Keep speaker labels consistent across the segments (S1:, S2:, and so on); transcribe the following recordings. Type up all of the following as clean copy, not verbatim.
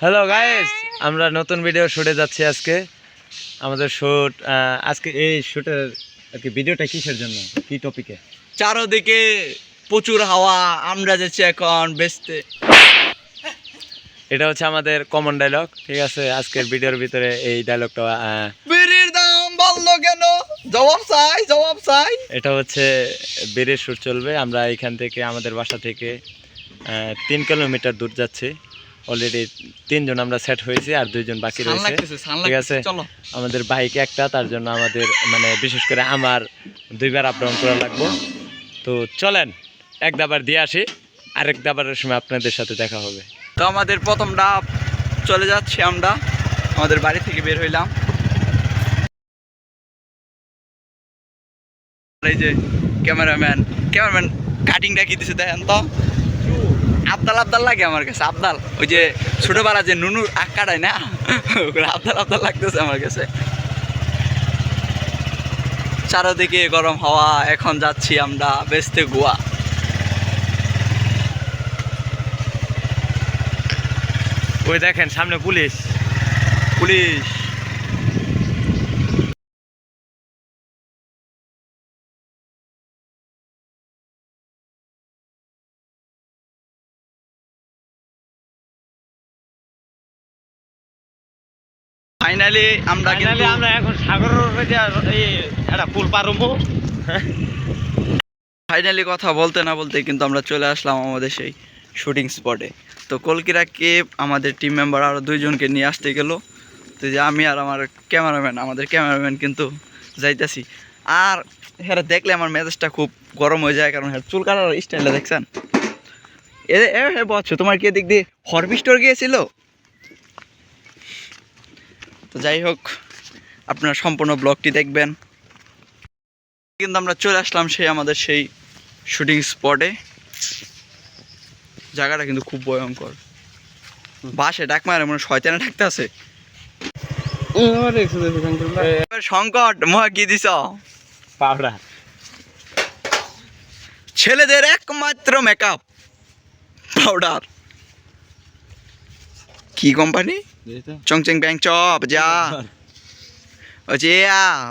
S1: Hello guys, আমরা নতুন video শুটে যাচ্ছি আজকে। আমাদের শুট আজকে এই শুটের আর কি ভিডিওটা কিসের জন্য, কি টপিকে?
S2: চারদিকে প্রচুর হাওয়া, আমরা যাচ্ছি এখন বেচতে।
S1: এটা হচ্ছে আমাদের কমন ডায়লগ, ঠিক আছে? আজকের ভিডিওর ভিতরে এই ডায়লগটা
S2: বিড়ির দাম বাড়লো কেন, জবাব চাই জবাব চাই।
S1: এটা হচ্ছে বেরের শুট চলবে। আমরা এখান থেকে আমাদের বাসা থেকে 3 কিলোমিটার দূর যাচ্ছি। অলরেডি 3 জন আমরা সেট হয়েছি, আর 2 জন বাকি রয়েছে, ঠিক আছে? আমাদের বাইক একটা, তার জন্য আমাদের মানে বিশেষ করে আমার 2বার আপ ডাউন করা লাগবে। তো চলেন এক দাবার দিয়ে আসি, আরেক দাবারের সময় আপনাদের সাথে দেখা হবে।
S2: তো আমাদের প্রথম ডাব চলে যাচ্ছি, আমরা আমাদের বাড়ি থেকে বের হইলাম। এই যে ক্যামেরাম্যান কাটিংটা কি দিছে দেখেন তো, আবদাল লাগে আমার কাছে। আবদাল ওই যে ছোটবেলা যে নুনুর আখ কাটায় না, আবদাল লাগতেছে আমার কাছে। চারদিকে গরম হাওয়া, এখন যাচ্ছি আমরা বেচতে গোয়া।
S1: ওই দেখেন সামনে পুলিশ।
S2: ফাইনালি আমরা
S1: এখন সাগরের একটা পুল পার হবো।
S2: ফাইনালি কথা বলতে না বলতে কিন্তু আমরা চলে আসলাম আমাদের সেই শুটিং স্পটে। তো কলকিরাকে আমাদের টিম মেম্বার আরও 2 জনকে নিয়ে আসতে গেল। তো যে আমি আর আমাদের ক্যামেরাম্যান কিন্তু যাইতেছি। আর হ্যাঁ দেখলে আমার মেজাজটা খুব গরম হয়ে যায়, কারণ হ্যাঁ চুল কাটার স্টাইলটা দেখছেন। এ বলছো তোমার কি দিক দিয়ে হরবি স্টোর গিয়েছিল? তো যাই হোক, আপনারা সম্পূর্ণ ব্লগটি দেখবেন। কিন্তু আমরা চলে আসলাম আমাদের সেই শুটিং স্পটে। জায়গাটা কিন্তু খুব ভয়ঙ্কর, বাসে ডাক মারে মনে শয়তানে ডাকতে আছে। সংকট মহা কি দিছ?
S1: পাউডার।
S2: ছেলেদের একমাত্র মেকআপ পাউডার। কি কোম্পানি? চংচেং ব্যাং চপ যা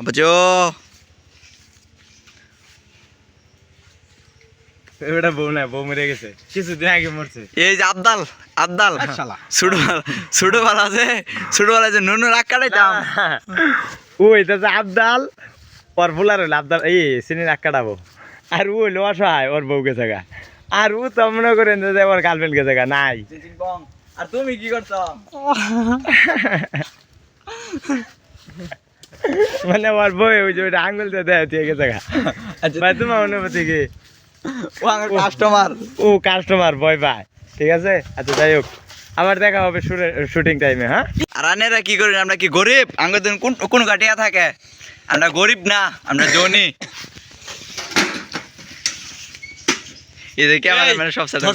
S2: বজো।
S1: এটা বউ না, বউ মরে গেছে কিছুদিন আগে মরছে।
S2: এই যে আবদাল ছোটবেলা যে নুনু রাগ কাটাইতাম।
S1: ওই তো আবদাল, ওর ভুলার হইলো আবদাল এই চিনি রাগ কাটাবো। আর ও হইলো অসহায়, ওর বউ গেছে গা। আর ও তো মনে করেন যে ওর গার্লফ্রেন্ড গেছে গা নাই।
S2: আর তুমি কি করছো?
S1: মানে ওর বউ ওই যে ওইটা আঙ্গুল দিয়ে দেয় দিয়ে গেছে গা। ভাই তোমার অনুভূতি কি? ও কাস্টমার ভয় পায়, ঠিক আছে? আচ্ছা যাই হোক, আবার দেখা হবে শুটিং টাইমে। হ্যাঁ,
S2: আর আনেরা কি করেন? আমরা কি গরিব? আঙ্গুল দিন কোন গাটিয়া থাকে? আমরা গরিব না, আমরা জনি। এই যে ক্যামেরাম্যান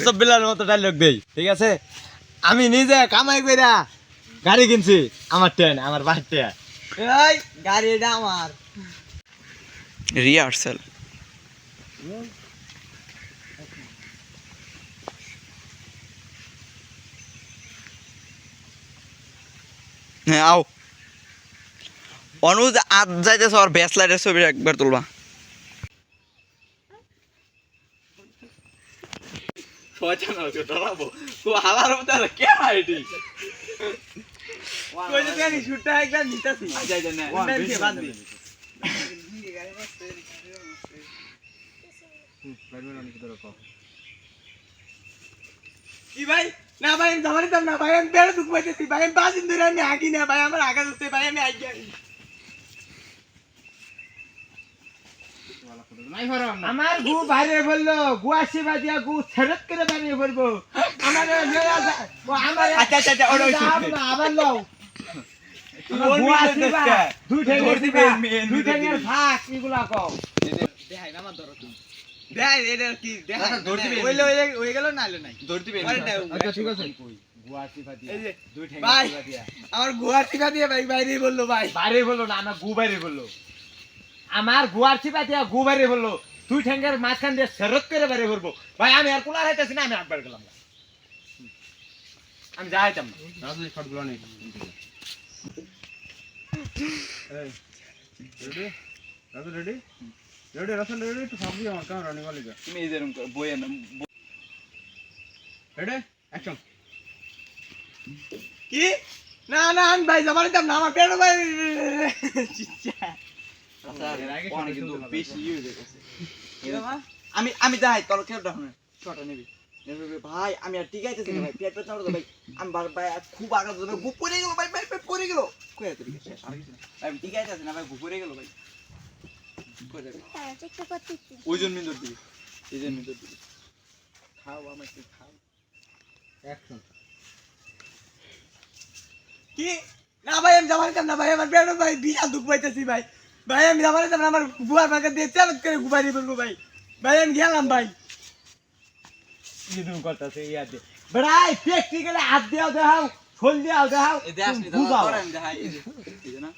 S1: সব বিলার মতো ডায়লগ দেই, ঠিক আছে? আমি নিজে কামাই কইরা গাড়ি কিনছি, আমার ট্রেন, আমার বাড়িতে এই গাড়িটা আমার।
S2: রিহার্সাল। হ্যাঁ আও অনুজ আজ যাইতেছ আর ব্যাস লাইটের ছবি একবার তুলবা।
S3: কি ভাই? না ভাই আমি যাবার দিতাম না ভাই, আমি বেড়ে দুঃখ পাইতেছি ভাই, আমি 5 দিন ধরে আমি হাঁকি না ভাই, আমার হাঁকা ধরতে ভাই, আমি হাঁকি আমার গু বাইরে বললো, গু আসি বাদিয়া গু ছেড়ত করে বাইরে বলবো আমার আবার লও গু আসি বা দুই ঠেঙের ভাগ এগুলা কও দেখাই আমার ধরো তুমি দেখাই এটা কি দেখাই ধর দিবে হয়ে গেল না হলো নাই ধর দিবে। আচ্ছা ঠিক আছে, গুয়াহাটি বাদিয়া দুই ঠেঙের বাদিয়া আমার গুয়াহাটি বাদিয়া ভাই বাইরে বললো, ভাই বাইরে বললো না, আমার গু বাইরে বললো, আমার গুয়ার চিপা দিয়া গু বাইরে বললো, 2 ঠ্যাঙ্গের মাঝখান দিয়ে সেরত করে বাইরে করবো ভাই। আমি আর কোলার হাইতেছি না, আমি একবার গেলাম। আমি যাইতাম না
S4: রাজু এই শটগুলো নেই ready Raju ready ready Rasel ready একটু সামনে আমার ক্যামেরা নিয়ে গলি যা
S2: তুমি এরকম বইয়ে না
S4: রেডি অ্যাকশন
S3: কি না না আমি ভাই যাবার দিতাম না আমার পেট ভাই
S2: অনেক কিন্তু বেশি ইউজ হয়েছে আমি আমি যাই তোর খেলটা শুনে শটটা নিবি ভাই আমি আর ঠিক আছে ভাই পেট পেট নাড়ো ভাই আমি ভাই খুব আঘাত দিল গুপ পড়ে গেল ভাই ভাই পড়ে গেল কই এত ঠিক আছে আর কিছু না ভাই ঠিক আছে না ভাই গুপ পড়ে গেল ভাই কই যাবে ওজন মিন্দর দিবি ওজন মিন্দর দিবি খাও আমার একটু খাও
S4: অ্যাকশন
S3: কি না ভাই আমি যাবার দিতাম না ভাই আমার পেট ভাই বিশাল দুঃখ পাইতেছি ভাই ভাই আমি যাবার দিতাম না আমার বুয়ার ভাগে দিয়ে চালত করে ঘুমাই বলবো ভাই ভাই আমি গেলাম ভাই ইদুন করতেছে ইয়াতে ভাই প্র্যাকটিক্যালি হাত দিয়াও দেখাও খোল দিয়াও দেখাও
S2: এই দেখ আসনি
S3: বুঝাও।
S2: তোরা আমি দেখাই এই যে না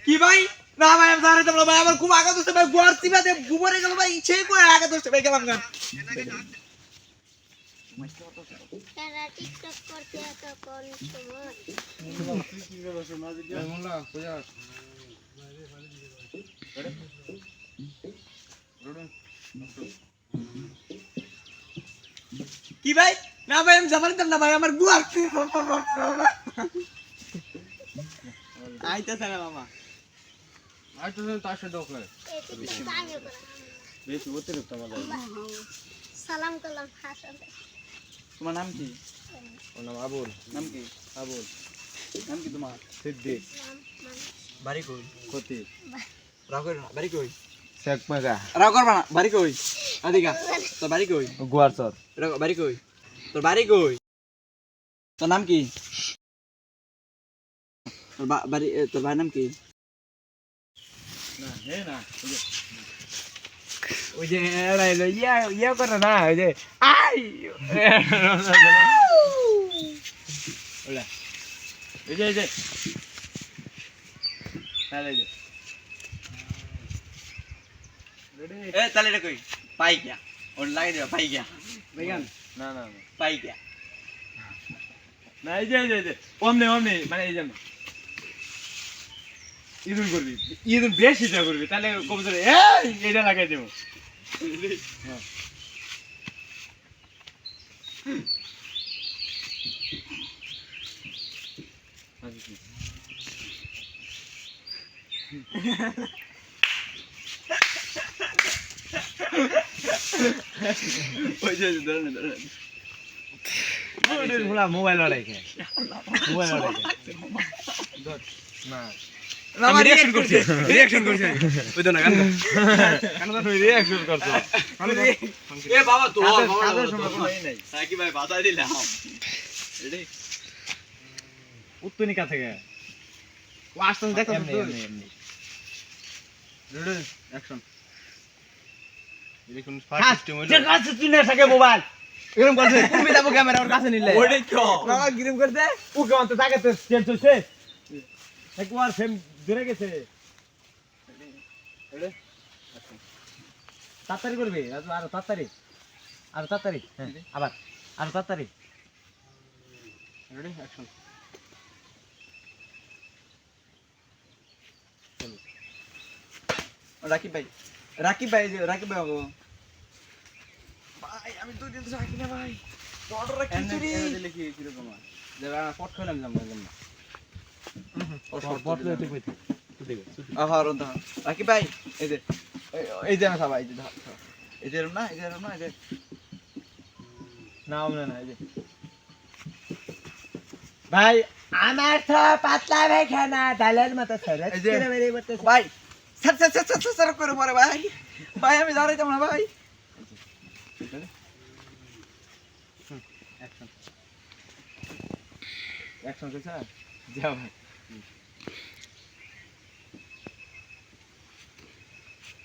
S3: কি ভাই না ভাই আমি যাবার দিতাম না ভাই আমার খুব আঘাত হচ্ছে ভাই বুয়ার চিবাতে ঘুমরে গেল ভাই সেই করে আঘাত হচ্ছে ভাই গেলাম গান
S5: টিকটক করতে এত কোন সময়
S4: মোল্লা কোজা
S3: কি ভাই না ভাই আমি যাবার দিতাম না ভাই আমার বুয়ার আইতাছে না মামা
S4: আর তো তার সাথে ওকে
S1: বেশি অতিরিক্ত মজা
S5: সালাম করলাম হাসান
S2: তোমার নাম কি
S1: ওর নাম আবুল
S2: নাম কি নাম কি তোমার
S1: সিদ্দিক
S5: নাম মানে
S2: বাড়ি কই
S1: ক্ষতি
S2: রাও কর না বাড়ি কই
S1: শেখ মেগা
S2: রাও করবা না বাড়ি কই আদিকা তোর বাড়ি কই
S1: গুয়ার চর
S2: বাড়ি কই তোর বাড়ি কই তোর নাম কি তোর বাড়ি তোর ভাইয়ের নাম কি
S1: না হে না ওই যে এরা এলো ইয়া করে না ওই যে আই ওলা এই যে তাহলে এই যে
S2: এ তাহলে এটা কই পাই গিয়া ওর লাগাই দিবা পাই গিয়া
S1: বেগান না না
S2: পাই গিয়া
S1: না এই যে অমনে মানে এই যে ইদুন করবি ইদুন বেশিটা করবি তাহলে কবুতরে এই এটা লাগাই দেবো
S2: ওই যে ধরেন
S1: মোবাইল লড়াইকে মোবাইল লড়াইকে না
S2: আমি রিঅ্যাকশন করছি ওই তো না গান
S1: তুমি রিঅ্যাকশন করছো
S2: এ বাবা তো
S1: কাজের সময় কোনো ই নাই
S2: সাকি ভাই বাধা দিলাম রেডি
S1: উত্তনি কাছে গে
S4: ও আসতে দেখো
S1: এমনি এমনি
S4: রেডি অ্যাকশন দেখুন
S3: হ্যাঁ,
S4: ফার্স্ট সিস্টেম হলো
S3: যে কাছে চিনে থাকে মোবাইল
S4: এরকম করছে তুমি যাবো ক্যামেরা ওর কাছে নিলে
S2: ওরে কি
S3: মামা গিরিম করতে ও কেমন তো তাকে তো চেঞ্জ হচ্ছে একবার ফেম দূরে গেছে তাড়াতাড়ি করবি আরো তাড়াতাড়ি হ্যাঁ আবার আরো তাড়াতাড়ি
S4: রেডি অ্যাকশন
S2: রাকিব ভাই রাকিব ভাই বাবু ভাই আমি দুই দিন ধরে রাখি না ভাই অর্ডার খিচুড়ি
S4: দিলে কি কিরকম হয় যারা পট খেলাম জাম না
S3: বট লইতে কইতে
S2: আহা রন্দা রাকিব ভাই এই যে না সবাই এই যে এই যে না এই যে
S3: না ওমনে না এই যে ভাই আমার তো পাতলা পায়খানা ডালের মতো সরে
S2: এই যে ভাই স্যার করে মারে ভাই ভাই আমি দাঁড়াইতাম না ভাই
S3: অ্যাকশন করছ যাও ভাই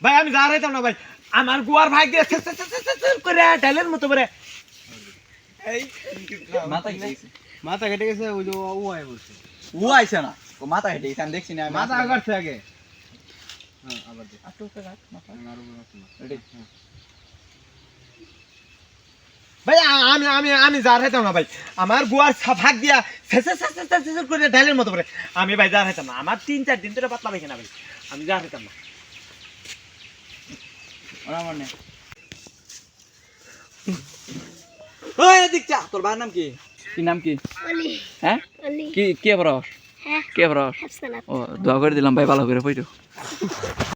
S3: ভাই আমি দাঁড়াইতাম না ভাই আমার গুয়ার ভাই দিয়ে করে ডালের মতো করে
S2: এই মাথা কি
S4: মাথা কেটে গেছে ওই যে ও আয় বলছে
S2: ও আইছে না ও মাথা হেঁটে আমি দেখছি না
S4: মাথা কাটছে আগে হ্যাঁ আবার দে
S2: আটকে রাখ মাথা
S4: আরো বড় আছে
S2: রেডি
S3: ভাই আমি আমি আমি যার হেতাম না ভাই, আমার গুয়ার ফাঁক দিয়া শেষ করে ঢালের মতো করে আমি ভাই যার হেতাম না, আমার 3-4 দিন ধরে পাতলা পাইছে না ভাই, আমি যার হেতাম না।
S2: ওই এদিক চা, তোর ভাইয়ের নাম কি? কি নাম কি?
S5: অলি
S2: হ্যাঁ
S5: অলি
S2: কি কে পড়াস?
S5: হ্যাঁ
S2: কে পড়াস?
S5: হাফসানা
S2: ও দোয়া করে দিলাম ভাই ভালো করে পড়ো।